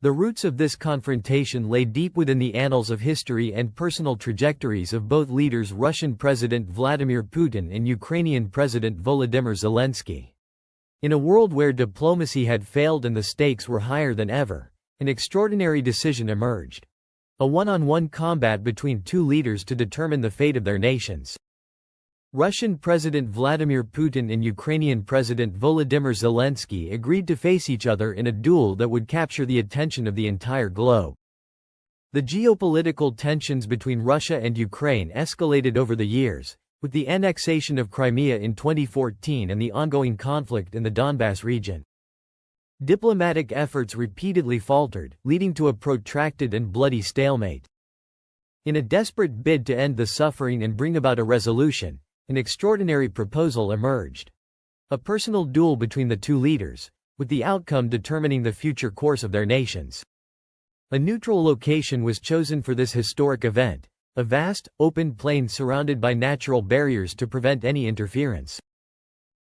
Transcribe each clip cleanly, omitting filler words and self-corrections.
The roots of this confrontation lay deep within the annals of history and personal trajectories of both leaders, Russian President Vladimir Putin and Ukrainian President Volodymyr Zelensky. In a world where diplomacy had failed and the stakes were higher than ever, an extraordinary decision emerged. A one-on-one combat between two leaders to determine the fate of their nations. Russian President Vladimir Putin and Ukrainian President Volodymyr Zelensky agreed to face each other in a duel that would capture the attention of the entire globe. The geopolitical tensions between Russia and Ukraine escalated over the years, with the annexation of Crimea in 2014 and the ongoing conflict in the Donbas region. Diplomatic efforts repeatedly faltered, leading to a protracted and bloody stalemate. In a desperate bid to end the suffering and bring about a resolution, an extraordinary proposal emerged. A personal duel between the two leaders, with the outcome determining the future course of their nations. A neutral location was chosen for this historic event, a vast, open plain surrounded by natural barriers to prevent any interference.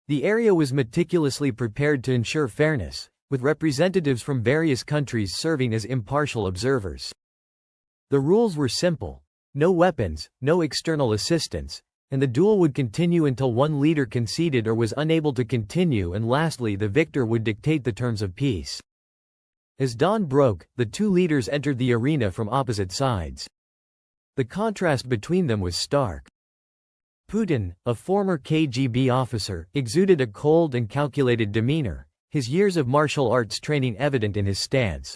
The area was meticulously prepared to ensure fairness, with representatives from various countries serving as impartial observers. The rules were simple: no weapons, no external assistance, and the duel would continue until one leader conceded or was unable to continue, and lastly the victor would dictate the terms of peace. As dawn broke, the two leaders entered the arena from opposite sides. The contrast between them was stark. Putin, a former KGB officer, exuded a cold and calculated demeanor, his years of martial arts training evident in his stance.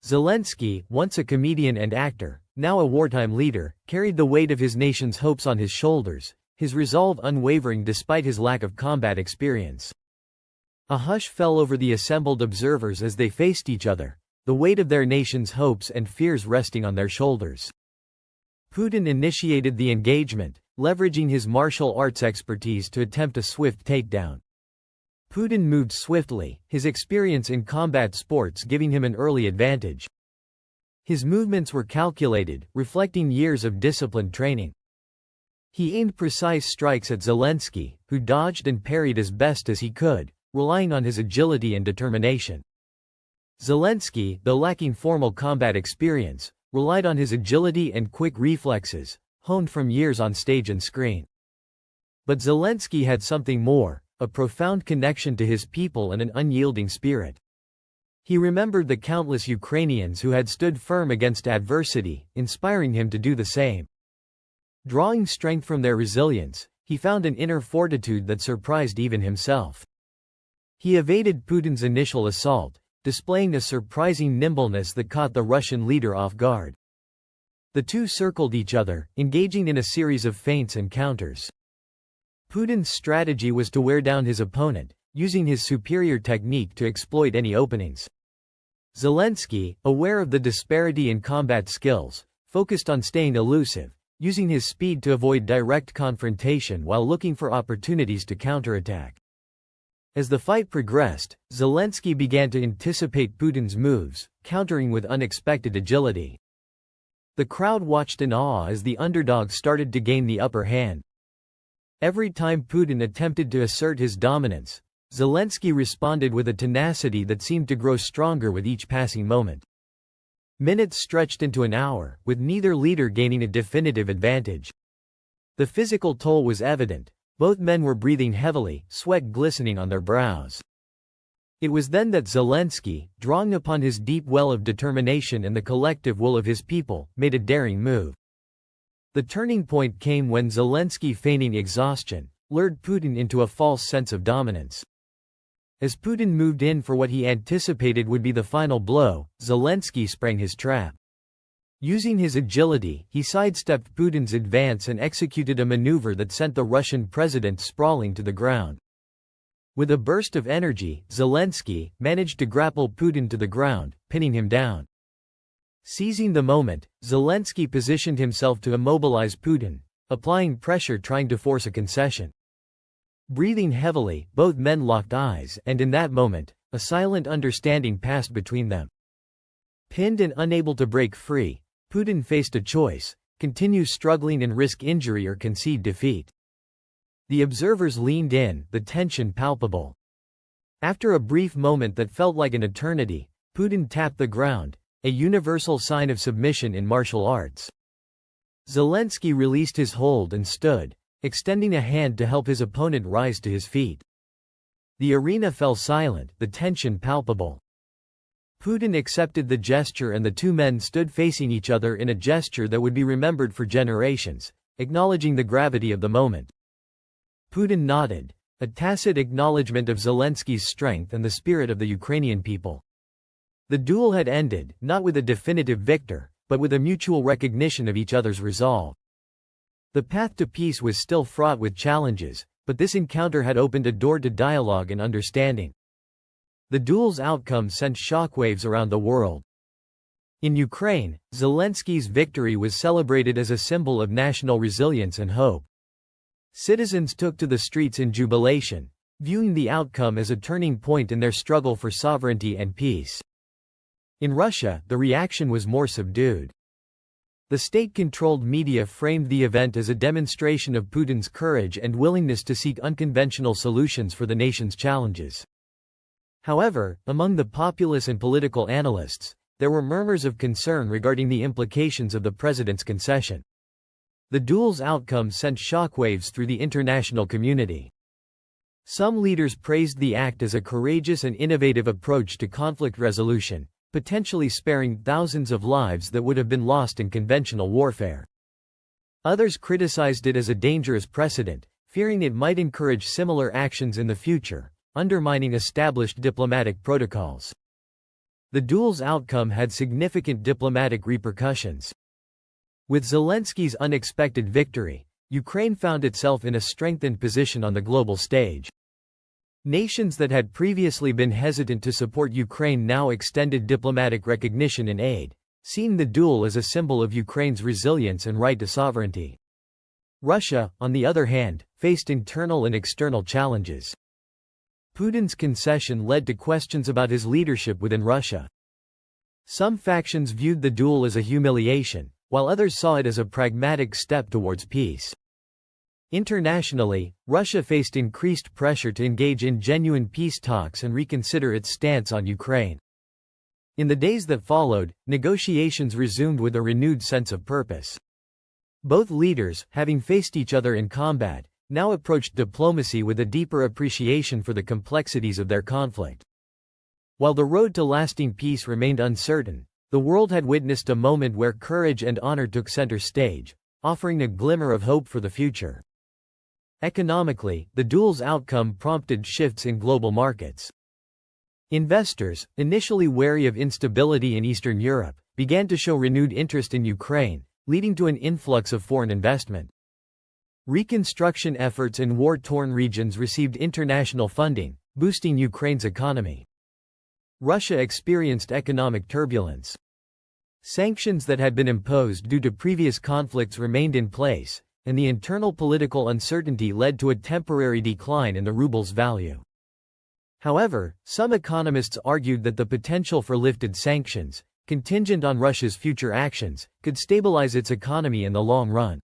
Zelensky, once a comedian and actor, now a wartime leader, carried the weight of his nation's hopes on his shoulders, his resolve unwavering despite his lack of combat experience. A hush fell over the assembled observers as they faced each other, the weight of their nation's hopes and fears resting on their shoulders. Putin initiated the engagement, leveraging his martial arts expertise to attempt a swift takedown. Putin moved swiftly, his experience in combat sports giving him an early advantage. His movements were calculated, reflecting years of disciplined training. He aimed precise strikes at Zelensky, who dodged and parried as best as he could, relying on his agility and determination. Zelensky, though lacking formal combat experience, relied on his agility and quick reflexes, honed from years on stage and screen. But Zelensky had something more, a profound connection to his people and an unyielding spirit. He remembered the countless Ukrainians who had stood firm against adversity, inspiring him to do the same. Drawing strength from their resilience, he found an inner fortitude that surprised even himself. He evaded Putin's initial assault, displaying a surprising nimbleness that caught the Russian leader off guard. The two circled each other, engaging in a series of feints and counters. Putin's strategy was to wear down his opponent, using his superior technique to exploit any openings. Zelensky, aware of the disparity in combat skills, focused on staying elusive, using his speed to avoid direct confrontation while looking for opportunities to counterattack. As the fight progressed, Zelensky began to anticipate Putin's moves, countering with unexpected agility. The crowd watched in awe as the underdog started to gain the upper hand. Every time Putin attempted to assert his dominance, Zelensky responded with a tenacity that seemed to grow stronger with each passing moment. Minutes stretched into an hour, with neither leader gaining a definitive advantage. The physical toll was evident. Both men were breathing heavily, sweat glistening on their brows. It was then that Zelensky, drawing upon his deep well of determination and the collective will of his people, made a daring move. The turning point came when Zelensky, feigning exhaustion, lured Putin into a false sense of dominance. As Putin moved in for what he anticipated would be the final blow, Zelensky sprang his trap. Using his agility, he sidestepped Putin's advance and executed a maneuver that sent the Russian president sprawling to the ground. With a burst of energy, Zelensky managed to grapple Putin to the ground, pinning him down. Seizing the moment, Zelensky positioned himself to immobilize Putin, applying pressure trying to force a concession. Breathing heavily, both men locked eyes, and in that moment, a silent understanding passed between them. Pinned and unable to break free, Putin faced a choice: continue struggling and risk injury or concede defeat. The observers leaned in, the tension palpable. After a brief moment that felt like an eternity, Putin tapped the ground, a universal sign of submission in martial arts. Zelensky released his hold and stood, extending a hand to help his opponent rise to his feet. The arena fell silent, the tension palpable. Putin accepted the gesture and the two men stood facing each other in a gesture that would be remembered for generations, acknowledging the gravity of the moment. Putin nodded, a tacit acknowledgement of Zelensky's strength and the spirit of the Ukrainian people. The duel had ended, not with a definitive victor, but with a mutual recognition of each other's resolve. The path to peace was still fraught with challenges, but this encounter had opened a door to dialogue and understanding. The duel's outcome sent shockwaves around the world. In Ukraine, Zelensky's victory was celebrated as a symbol of national resilience and hope. Citizens took to the streets in jubilation, viewing the outcome as a turning point in their struggle for sovereignty and peace. In Russia, the reaction was more subdued. The state-controlled media framed the event as a demonstration of Putin's courage and willingness to seek unconventional solutions for the nation's challenges. However, among the populace and political analysts, there were murmurs of concern regarding the implications of the president's concession. The duel's outcome sent shockwaves through the international community. Some leaders praised the act as a courageous and innovative approach to conflict resolution, potentially sparing thousands of lives that would have been lost in conventional warfare. Others criticized it as a dangerous precedent, fearing it might encourage similar actions in the future, undermining established diplomatic protocols. The duel's outcome had significant diplomatic repercussions. With Zelensky's unexpected victory, Ukraine found itself in a strengthened position on the global stage. Nations that had previously been hesitant to support Ukraine now extended diplomatic recognition and aid, seeing the duel as a symbol of Ukraine's resilience and right to sovereignty. Russia, on the other hand, faced internal and external challenges. Putin's concession led to questions about his leadership within Russia. Some factions viewed the duel as a humiliation, while others saw it as a pragmatic step towards peace. Internationally, Russia faced increased pressure to engage in genuine peace talks and reconsider its stance on Ukraine. In the days that followed, negotiations resumed with a renewed sense of purpose. Both leaders, having faced each other in combat, now approached diplomacy with a deeper appreciation for the complexities of their conflict. While the road to lasting peace remained uncertain, the world had witnessed a moment where courage and honor took center stage, offering a glimmer of hope for the future. Economically, the duel's outcome prompted shifts in global markets. Investors, initially wary of instability in Eastern Europe, began to show renewed interest in Ukraine, leading to an influx of foreign investment. Reconstruction efforts in war-torn regions received international funding, boosting Ukraine's economy. Russia experienced economic turbulence. Sanctions that had been imposed due to previous conflicts remained in place, and the internal political uncertainty led to a temporary decline in the ruble's value. However, some economists argued that the potential for lifted sanctions, contingent on Russia's future actions, could stabilize its economy in the long run.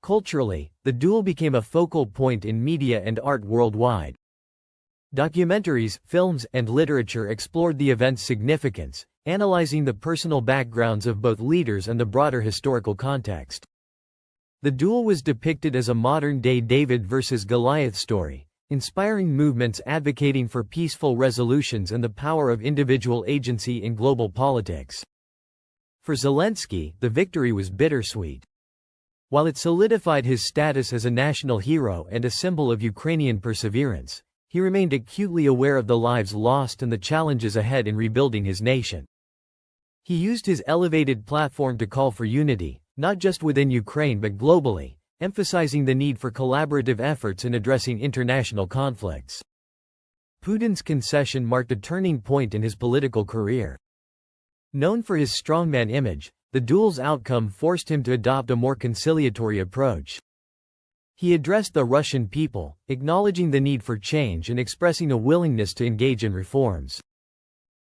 Culturally, the duel became a focal point in media and art worldwide. Documentaries, films, and literature explored the event's significance, analyzing the personal backgrounds of both leaders and the broader historical context. The duel was depicted as a modern-day David versus Goliath story, inspiring movements advocating for peaceful resolutions and the power of individual agency in global politics. For Zelensky, the victory was bittersweet. While it solidified his status as a national hero and a symbol of Ukrainian perseverance, he remained acutely aware of the lives lost and the challenges ahead in rebuilding his nation. He used his elevated platform to call for unity, not just within Ukraine but globally, emphasizing the need for collaborative efforts in addressing international conflicts. Putin's concession marked a turning point in his political career. Known for his strongman image, the duel's outcome forced him to adopt a more conciliatory approach. He addressed the Russian people, acknowledging the need for change and expressing a willingness to engage in reforms.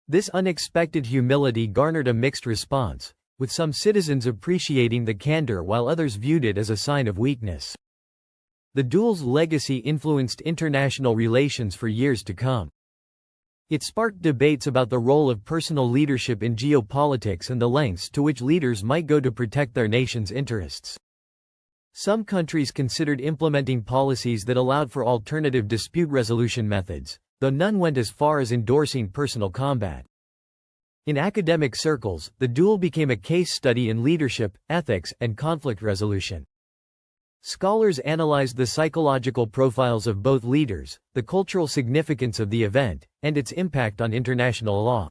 This unexpected humility garnered a mixed response, with some citizens appreciating the candor while others viewed it as a sign of weakness. The duel's legacy influenced international relations for years to come. It sparked debates about the role of personal leadership in geopolitics and the lengths to which leaders might go to protect their nation's interests. Some countries considered implementing policies that allowed for alternative dispute resolution methods, though none went as far as endorsing personal combat. In academic circles, the duel became a case study in leadership, ethics, and conflict resolution. Scholars analyzed the psychological profiles of both leaders, the cultural significance of the event, and its impact on international law.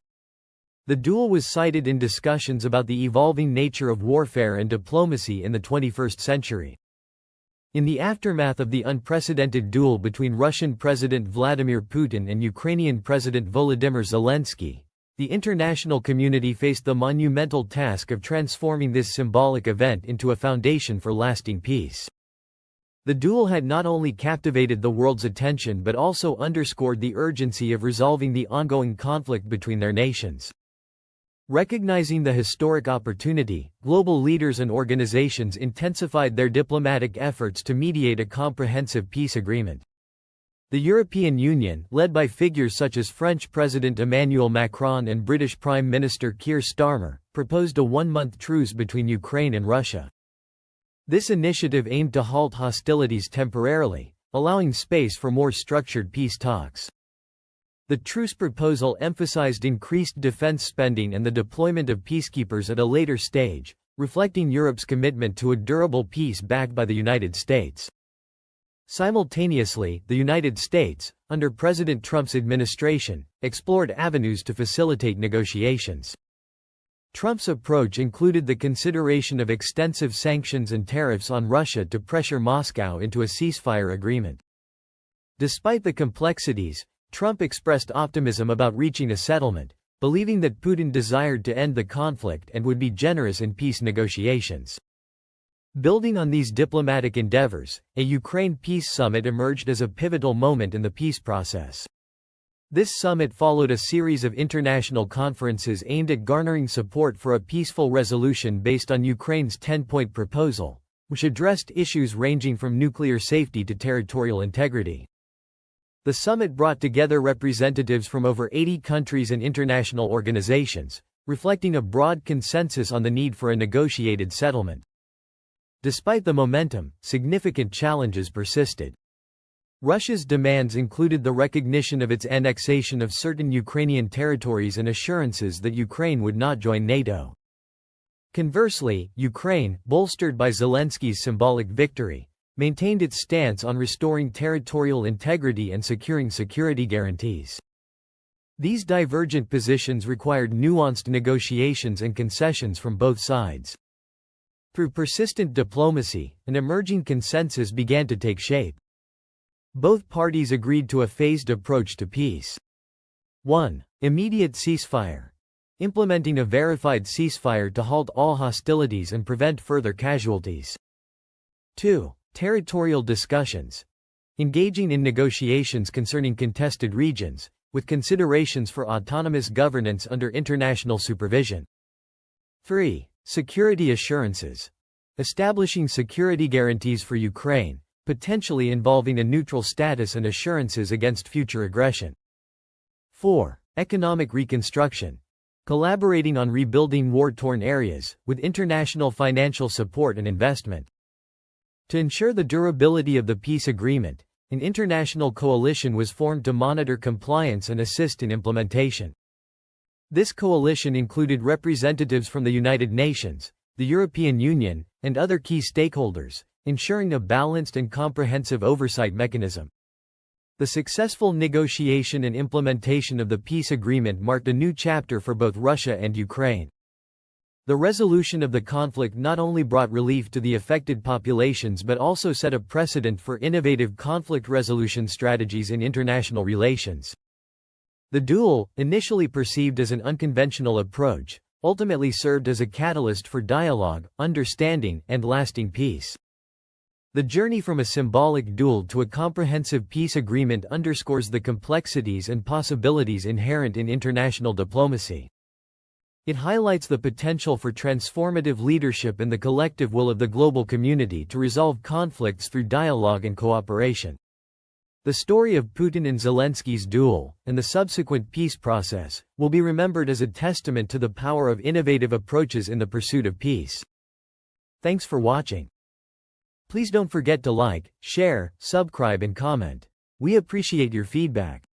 The duel was cited in discussions about the evolving nature of warfare and diplomacy in the 21st century. In the aftermath of the unprecedented duel between Russian President Vladimir Putin and Ukrainian President Volodymyr Zelensky, the international community faced the monumental task of transforming this symbolic event into a foundation for lasting peace. The duel had not only captivated the world's attention but also underscored the urgency of resolving the ongoing conflict between their nations. Recognizing the historic opportunity, global leaders and organizations intensified their diplomatic efforts to mediate a comprehensive peace agreement. The European Union, led by figures such as French President Emmanuel Macron and British Prime Minister Keir Starmer, proposed a one-month truce between Ukraine and Russia. This initiative aimed to halt hostilities temporarily, allowing space for more structured peace talks. The truce proposal emphasized increased defense spending and the deployment of peacekeepers at a later stage, reflecting Europe's commitment to a durable peace backed by the United States. Simultaneously, the United States, under President Trump's administration, explored avenues to facilitate negotiations. Trump's approach included the consideration of extensive sanctions and tariffs on Russia to pressure Moscow into a ceasefire agreement. Despite the complexities, Trump expressed optimism about reaching a settlement, believing that Putin desired to end the conflict and would be generous in peace negotiations. Building on these diplomatic endeavors, a Ukraine peace summit emerged as a pivotal moment in the peace process. This summit followed a series of international conferences aimed at garnering support for a peaceful resolution based on Ukraine's 10-point proposal, which addressed issues ranging from nuclear safety to territorial integrity. The summit brought together representatives from over 80 countries and international organizations, reflecting a broad consensus on the need for a negotiated settlement. Despite the momentum, significant challenges persisted. Russia's demands included the recognition of its annexation of certain Ukrainian territories and assurances that Ukraine would not join NATO. Conversely, Ukraine, bolstered by Zelensky's symbolic victory, maintained its stance on restoring territorial integrity and securing security guarantees. These divergent positions required nuanced negotiations and concessions from both sides. Through persistent diplomacy, an emerging consensus began to take shape. Both parties agreed to a phased approach to peace. 1. Immediate ceasefire. Implementing a verified ceasefire to halt all hostilities and prevent further casualties. 2. Territorial discussions. Engaging in negotiations concerning contested regions, with considerations for autonomous governance under international supervision. 3. Security assurances. Establishing security guarantees for Ukraine, potentially involving a neutral status and assurances against future aggression. 4. Economic reconstruction. Collaborating on rebuilding war-torn areas, with international financial support and investment. To ensure the durability of the peace agreement, an international coalition was formed to monitor compliance and assist in implementation. This coalition included representatives from the United Nations, the European Union, and other key stakeholders, ensuring a balanced and comprehensive oversight mechanism. The successful negotiation and implementation of the peace agreement marked a new chapter for both Russia and Ukraine. The resolution of the conflict not only brought relief to the affected populations but also set a precedent for innovative conflict resolution strategies in international relations. The duel, initially perceived as an unconventional approach, ultimately served as a catalyst for dialogue, understanding, and lasting peace. The journey from a symbolic duel to a comprehensive peace agreement underscores the complexities and possibilities inherent in international diplomacy. It highlights the potential for transformative leadership and the collective will of the global community to resolve conflicts through dialogue and cooperation. The story of Putin and Zelensky's duel, and the subsequent peace process, will be remembered as a testament to the power of innovative approaches in the pursuit of peace. Thanks for watching. Please don't forget to like, share, subscribe and comment. We appreciate your feedback.